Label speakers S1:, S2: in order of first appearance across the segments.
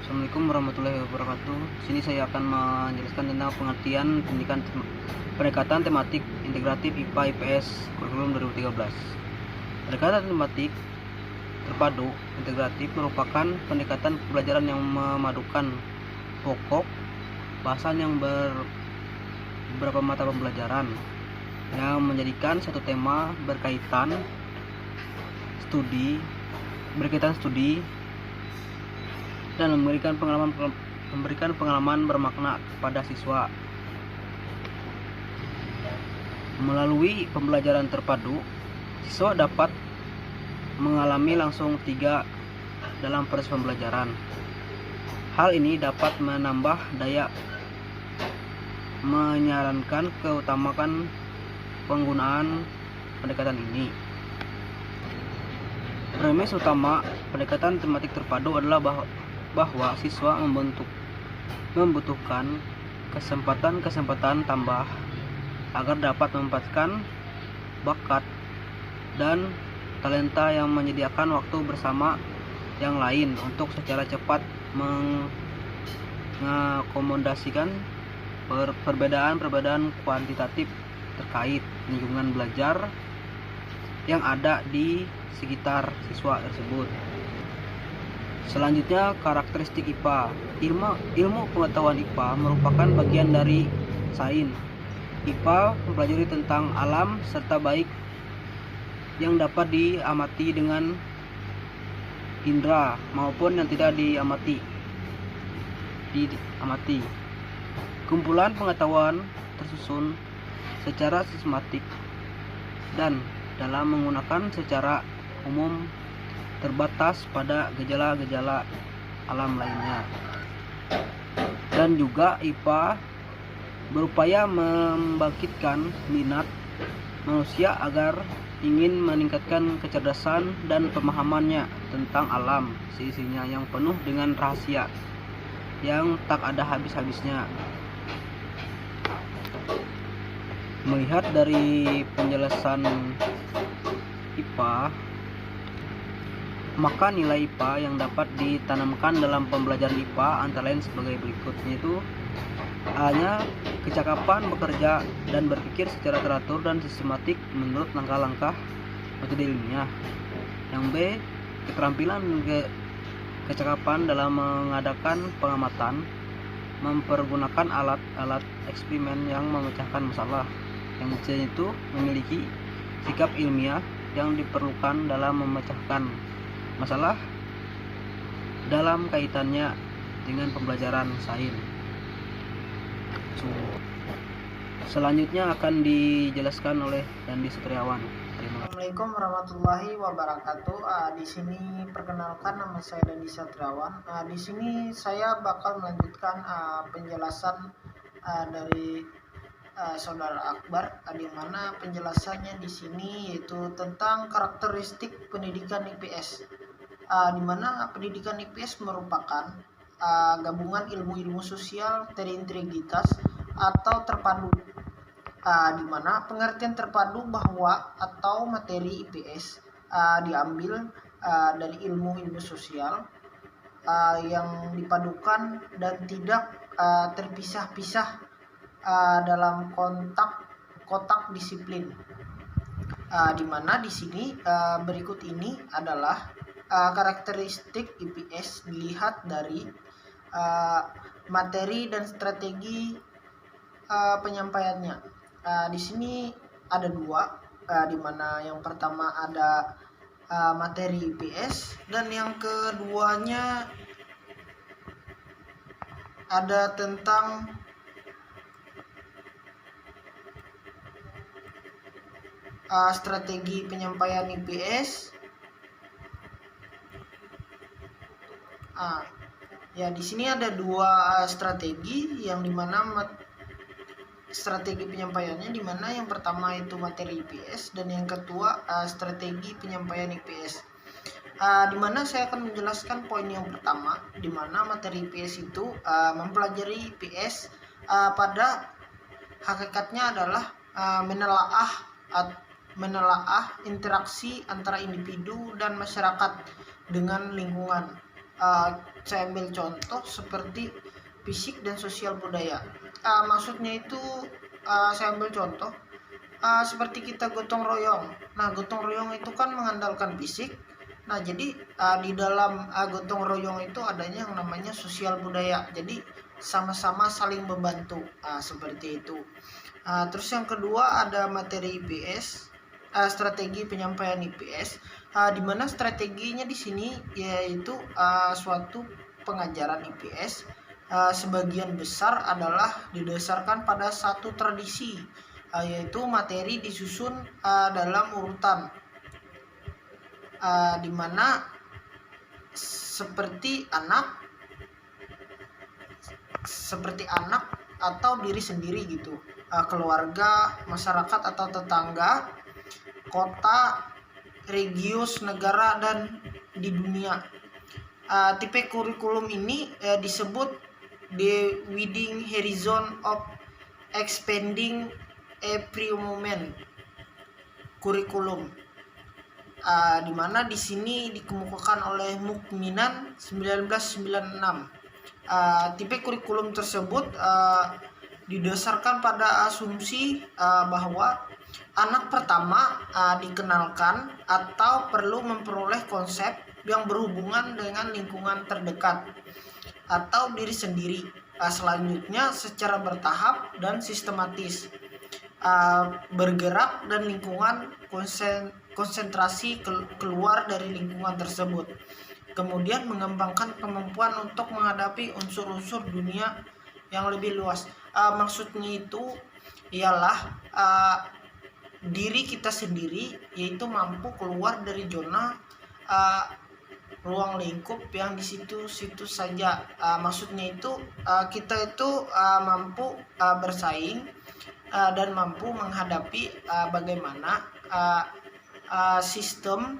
S1: Assalamualaikum warahmatullahi wabarakatuh. Di sini saya akan menjelaskan tentang pengertian pendekatan tematik integratif IPA IPS kurikulum 2013. Pendekatan tematik terpadu integratif merupakan pendekatan pembelajaran yang memadukan pokok bahasan yang beberapa mata pembelajaran yang menjadikan satu tema berkaitan studi dan memberikan pengalaman bermakna kepada siswa. Melalui pembelajaran terpadu, siswa dapat mengalami langsung 3 dalam proses pembelajaran. Hal ini dapat menambah daya menyarankan keutamakan penggunaan pendekatan ini. Premis utama pendekatan tematik terpadu adalah bahwa siswa membutuhkan kesempatan tambah agar dapat memanfaatkan bakat dan talenta yang menyediakan waktu bersama yang lain untuk secara cepat mengakomodasikan perbedaan kuantitatif terkait lingkungan belajar yang ada di sekitar siswa tersebut. Selanjutnya, karakteristik IPA. Ilmu pengetahuan IPA merupakan bagian dari sains. IPA mempelajari tentang alam serta baik yang dapat diamati dengan indera maupun yang tidak diamati. Kumpulan pengetahuan tersusun secara sistematik dan dalam menggunakan secara umum terbatas pada gejala-gejala alam lainnya. Dan juga IPA berupaya membangkitkan minat manusia agar ingin meningkatkan kecerdasan dan pemahamannya tentang alam seisinya yang penuh dengan rahasia yang tak ada habis-habisnya. Melihat dari penjelasan IPA, maka nilai IPA yang dapat ditanamkan dalam pembelajaran IPA antara lain sebagai berikutnya, itu A-nya kecakapan bekerja dan berpikir secara teratur dan sistematik menurut langkah-langkah metode ilmiah. Yang B, keterampilan kecakapan dalam mengadakan pengamatan, mempergunakan alat-alat eksperimen yang memecahkan masalah. Yang C itu memiliki sikap ilmiah yang diperlukan dalam memecahkan masalah dalam kaitannya dengan pembelajaran sains. Selanjutnya akan dijelaskan oleh Dandi Sutriawan.
S2: Assalamualaikum warahmatullahi wabarakatuh. Di sini perkenalkan, nama saya Dandi Sutriawan. Di sini saya bakal melanjutkan penjelasan dari Saudara Akbar, di mana penjelasannya di sini yaitu tentang karakteristik pendidikan IPS. Di mana pendidikan IPS merupakan gabungan ilmu-ilmu sosial terintegritas atau terpadu, di mana pengertian terpadu bahwa atau materi IPS diambil dari ilmu-ilmu sosial yang dipadukan dan tidak terpisah-pisah dalam kotak disiplin. Di mana di sini berikut ini adalah karakteristik IPS dilihat dari materi dan strategi penyampaiannya. Di sini ada 2, di mana yang pertama ada materi IPS dan yang keduanya ada tentang strategi penyampaian IPS. Ya, di sini ada 2 strategi yang dimana strategi penyampaiannya, dimana yang pertama itu materi IPS dan yang kedua strategi penyampaian IPS. Dimana saya akan menjelaskan poin yang pertama, dimana materi IPS itu mempelajari IPS pada hakikatnya adalah menelaah interaksi antara individu dan masyarakat dengan lingkungan. Saya ambil contoh seperti fisik dan sosial budaya. Maksudnya itu saya ambil contoh seperti kita gotong royong. Nah, gotong royong itu kan mengandalkan fisik. Nah, jadi di dalam gotong royong itu adanya yang namanya sosial budaya. Jadi sama-sama saling membantu. Seperti itu. Terus yang kedua ada materi IPS, strategi penyampaian IPS, di mana strateginya di sini yaitu suatu pengajaran IPS sebagian besar adalah didasarkan pada satu tradisi, yaitu materi disusun dalam urutan, di mana seperti anak atau diri sendiri gitu, keluarga, masyarakat atau tetangga, kota, regius, negara, dan di dunia. Tipe kurikulum ini disebut the widening horizon of expanding every moment kurikulum, di mana di sini dikemukakan oleh Mukminan 1996. Tipe kurikulum tersebut didasarkan pada asumsi bahwa anak pertama dikenalkan atau perlu memperoleh konsep yang berhubungan dengan lingkungan terdekat atau diri sendiri. Selanjutnya secara bertahap dan sistematis bergerak dan lingkungan konsentrasi keluar dari lingkungan tersebut. Kemudian mengembangkan kemampuan untuk menghadapi unsur-unsur dunia yang lebih luas. Maksudnya itu ialah diri kita sendiri, yaitu mampu keluar dari zona ruang lingkup yang di situ saja. Maksudnya itu kita itu mampu bersaing dan mampu menghadapi bagaimana sistem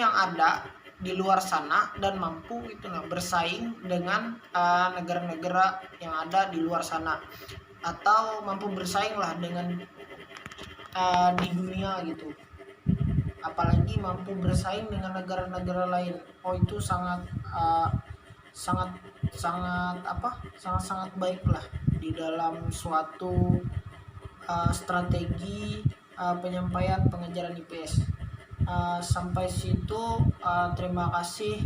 S2: yang ada di luar sana dan mampu itu bersaing dengan negara-negara yang ada di luar sana, atau mampu bersaing lah dengan di dunia gitu, apalagi mampu bersaing dengan negara-negara lain. Itu sangat baik lah di dalam suatu strategi penyampaian pengajaran IPS. Sampai situ, terima kasih.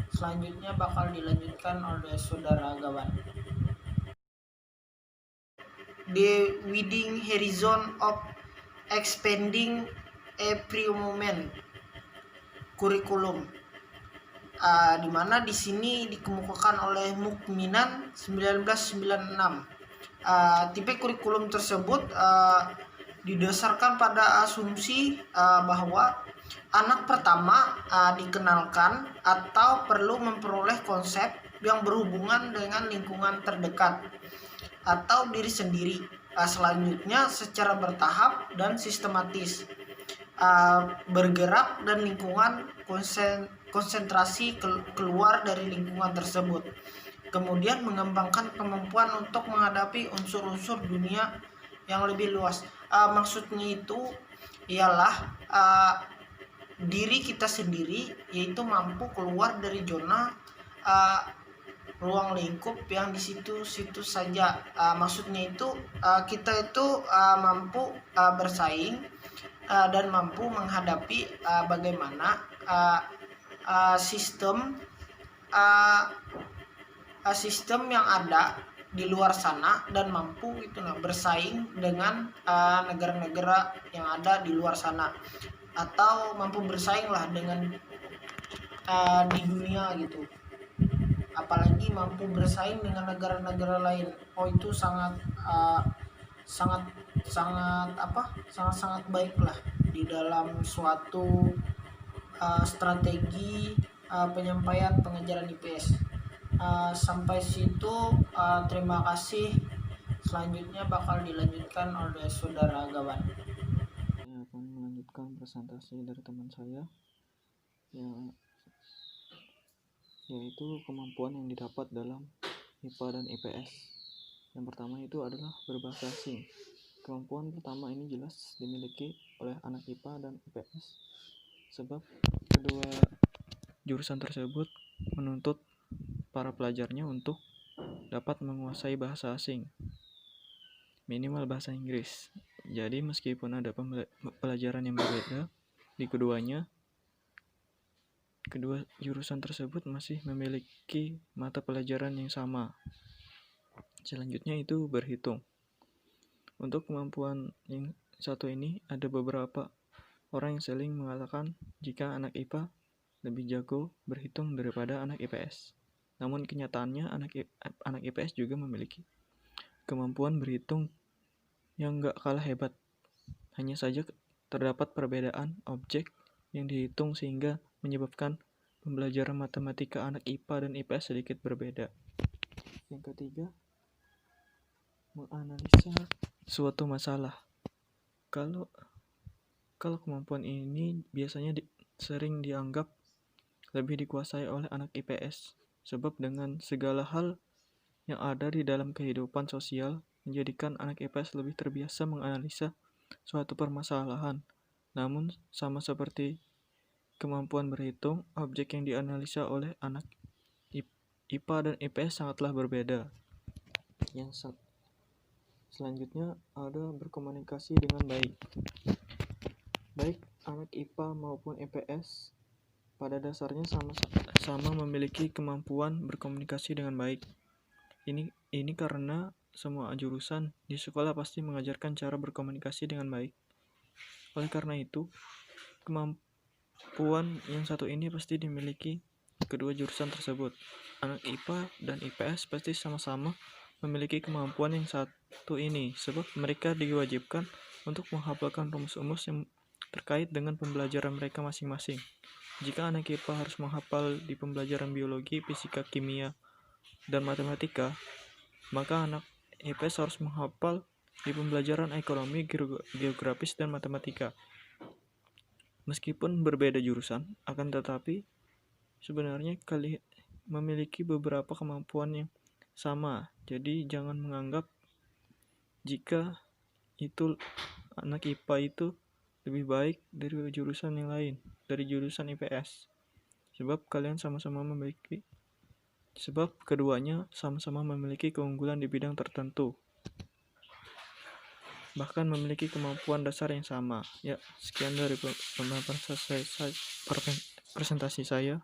S2: Selanjutnya bakal dilanjutkan oleh saudara Gawan. The widening horizon of expanding every moment kurikulum, di mana di sini dikemukakan oleh Mukminan 1996. Tipe kurikulum tersebut didasarkan pada asumsi bahwa anak pertama dikenalkan atau perlu memperoleh konsep yang berhubungan dengan lingkungan terdekat atau diri sendiri. Selanjutnya secara bertahap dan sistematis bergerak dan lingkungan konsentrasi keluar dari lingkungan tersebut. Kemudian mengembangkan kemampuan untuk menghadapi unsur-unsur dunia yang lebih luas. Maksudnya itu ialah diri kita sendiri, yaitu mampu keluar dari zona ruang lingkup yang di situ saja. Maksudnya itu kita itu mampu bersaing dan mampu menghadapi bagaimana sistem yang ada di luar sana dan mampu itu bersaing dengan negara-negara yang ada di luar sana, atau mampu bersaing lah dengan di dunia gitu, apalagi mampu bersaing dengan negara-negara lain. Itu sangat baik lah di dalam suatu strategi penyampaian pengajaran IPS. Sampai situ, terima kasih. Selanjutnya bakal dilanjutkan oleh saudara Gawan.
S3: Saya akan melanjutkan presentasi dari teman saya, yaitu kemampuan yang didapat dalam IPA dan IPS. Yang pertama itu adalah berbahasa asing. Kemampuan pertama ini jelas dimiliki oleh anak IPA dan IPS, sebab kedua jurusan tersebut menuntut para pelajarnya untuk dapat menguasai bahasa asing, minimal bahasa Inggris. Jadi meskipun ada pelajaran yang berbeda di keduanya, kedua jurusan tersebut masih memiliki mata pelajaran yang sama. Selanjutnya itu berhitung. Untuk kemampuan yang satu ini, ada beberapa orang yang saling mengatakan jika anak IPA lebih jago berhitung daripada anak IPS. Namun kenyataannya anak IPS juga memiliki kemampuan berhitung yang gak kalah hebat. Hanya saja terdapat perbedaan objek yang dihitung sehingga menyebabkan pembelajaran matematika anak IPA dan IPS sedikit berbeda. Yang ketiga, menganalisa suatu masalah. Kalau kemampuan ini biasanya sering dianggap lebih dikuasai oleh anak IPS, sebab dengan segala hal yang ada di dalam kehidupan sosial menjadikan anak IPS lebih terbiasa menganalisa suatu permasalahan. Namun, sama seperti kemampuan berhitung, objek yang dianalisa oleh anak IPA dan IPS sangatlah berbeda. Yang selanjutnya ada berkomunikasi dengan baik. Baik anak IPA maupun IPS pada dasarnya sama memiliki kemampuan berkomunikasi dengan baik. Ini karena semua jurusan di sekolah pasti mengajarkan cara berkomunikasi dengan baik. Oleh karena itu, kemampuan yang satu ini pasti dimiliki kedua jurusan tersebut. Anak IPA dan IPS pasti sama-sama memiliki kemampuan yang satu ini, sebab mereka diwajibkan untuk menghafalkan rumus-rumus yang terkait dengan pembelajaran mereka masing-masing. Jika anak IPA harus menghafal di pembelajaran biologi, fisika, kimia, dan matematika, maka anak IPS harus menghafal di pembelajaran ekonomi, geografis, dan matematika. Meskipun berbeda jurusan, akan tetapi sebenarnya kalian memiliki beberapa kemampuan yang sama. Jadi jangan menganggap jika itu anak IPA itu lebih baik dari jurusan yang lain, dari jurusan IPS. Sebab keduanya sama-sama memiliki keunggulan di bidang tertentu. Bahkan memiliki kemampuan dasar yang sama. Ya, sekian dari presentasi saya.